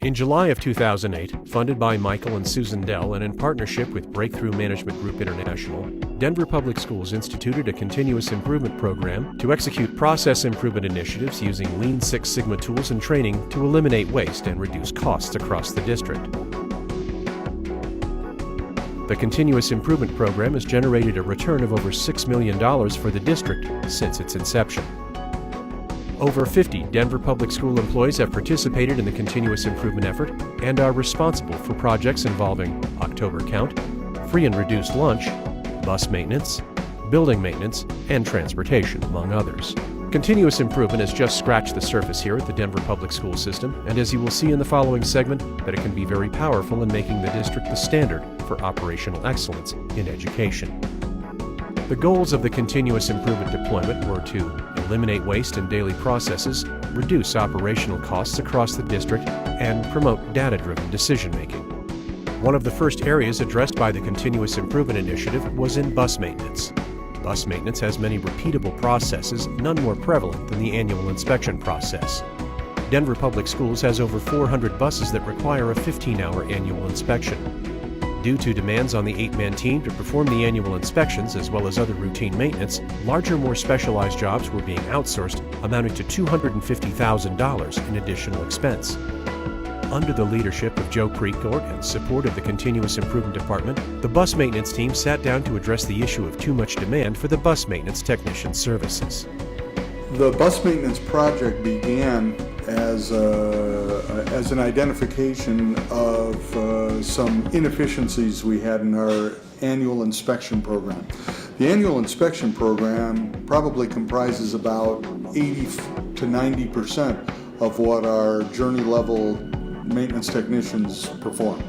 In July of 2008, funded by Michael and Susan Dell and in partnership with Breakthrough Management Group International, Denver Public Schools instituted a continuous improvement program to execute process improvement initiatives using Lean Six Sigma tools and training to eliminate waste and reduce costs across the district. The continuous improvement program has generated a return of over $6 million for the district since its inception. Over 50 Denver Public School employees have participated in the continuous improvement effort and are responsible for projects involving October Count, free and reduced lunch, bus maintenance, building maintenance, and transportation, among others. Continuous improvement has just scratched the surface here at the Denver Public School System, and as you will see in the following segment, that it can be very powerful in making the district the standard for operational excellence in education. The goals of the continuous improvement deployment were to eliminate waste in daily processes, reduce operational costs across the district, and promote data-driven decision-making. One of the first areas addressed by the Continuous Improvement Initiative was in bus maintenance. Bus maintenance has many repeatable processes, none more prevalent than the annual inspection process. Denver Public Schools has over 400 buses that require a 15-hour annual inspection. Due to demands on the 8-man team to perform the annual inspections as well as other routine maintenance, larger, more specialized jobs were being outsourced, amounting to $250,000 in additional expense. Under the leadership of Joe Precourt and support of the Continuous Improvement Department, the bus maintenance team sat down to address the issue of too much demand for the bus maintenance technician services. The bus maintenance project began as an identification of some inefficiencies we had in our annual inspection program. The annual inspection program probably comprises about 80 to 90% of what our journey level maintenance technicians perform.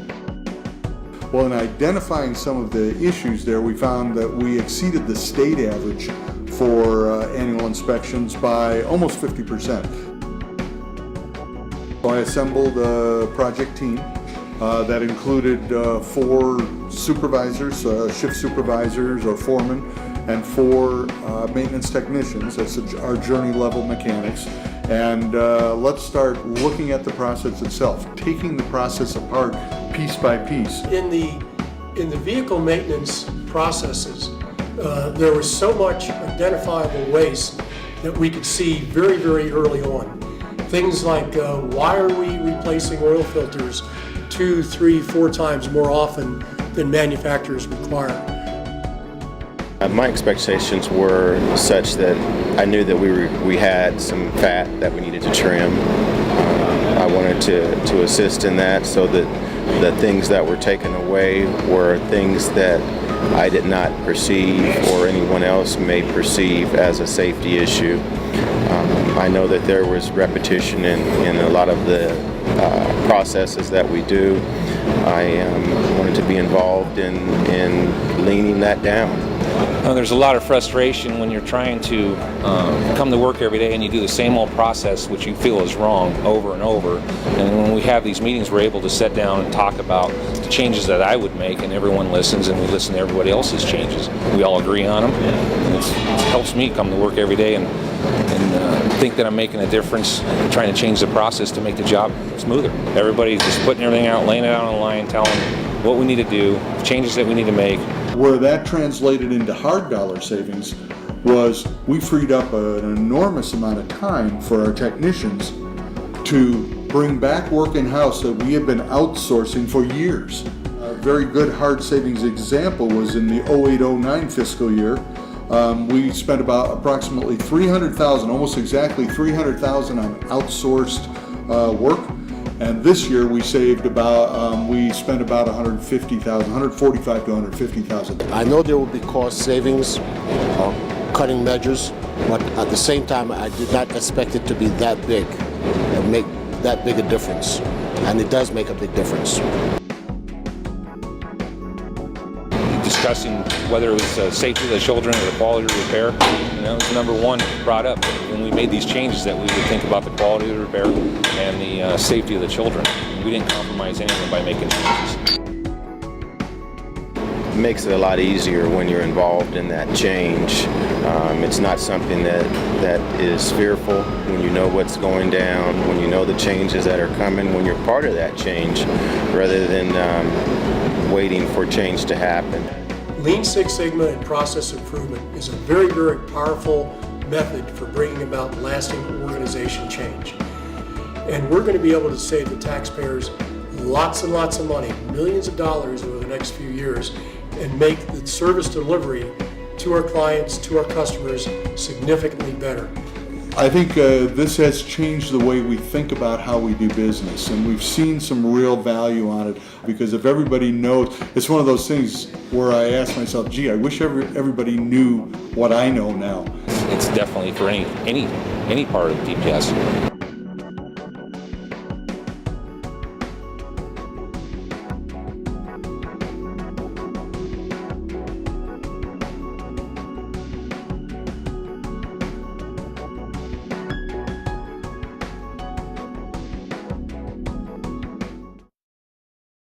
Well, in identifying some of the issues there, we found that we exceeded the state average for annual inspections by almost 50%. So I assembled a project team that included 4 supervisors, shift supervisors or foremen, and 4 maintenance technicians. That's our journey level mechanics. And let's start looking at the process itself, taking the process apart piece by piece. In the vehicle maintenance processes, there was so much identifiable waste that we could see very, very early on. Things like why are we replacing oil filters 2, 3, 4 times more often than manufacturers require? My expectations were such that I knew that we had some fat that we needed to trim. I wanted to assist in that so that the things that were taken away were things that I did not perceive or anyone else may perceive as a safety issue. I know that there was repetition in a lot of the processes that we do. I wanted to be involved in leaning that down. There's a lot of frustration when you're trying to come to work every day and you do the same old process which you feel is wrong over and over. And when we have these meetings, we're able to sit down and talk about the changes that I would make, and everyone listens, and we listen to everybody else's changes. We all agree on them. And it helps me come to work every day and think that I'm making a difference, trying to change the process to make the job smoother. Everybody's just putting everything out, laying it out on the line, telling what we need to do, changes that we need to make. Where that translated into hard dollar savings was we freed up an enormous amount of time for our technicians to bring back work in-house that we had been outsourcing for years. A very good hard savings example was in the 08-09 fiscal year. We spent about approximately $300,000, almost exactly $300,000 on outsourced work. And this year we saved about, we spent about $150,000, $145,000 to $150,000. I know there will be cost savings, cutting measures, but at the same time I did not expect it to be that big and make that big a difference. And it does make a big difference. Discussing whether it was safety of the children or the quality of repair, that was number one brought up when we made these changes, that we would think about the quality of the repair and the safety of the children. We didn't compromise anything by making changes. makes it a lot easier when you're involved in that change. It's not something that is fearful when you know what's going down, when you know the changes that are coming, when you're part of that change, rather than waiting for change to happen. Lean Six Sigma and process improvement is a very, very powerful method for bringing about lasting organization change. And we're going to be able to save the taxpayers lots and lots of money, millions of dollars over the next few years, and make the service delivery to our clients, to our customers, significantly better. I think this has changed the way we think about how we do business, and we've seen some real value on it, because if everybody knows, it's one of those things where I ask myself, gee, I wish everybody knew what I know now. It's definitely for any part of DPS.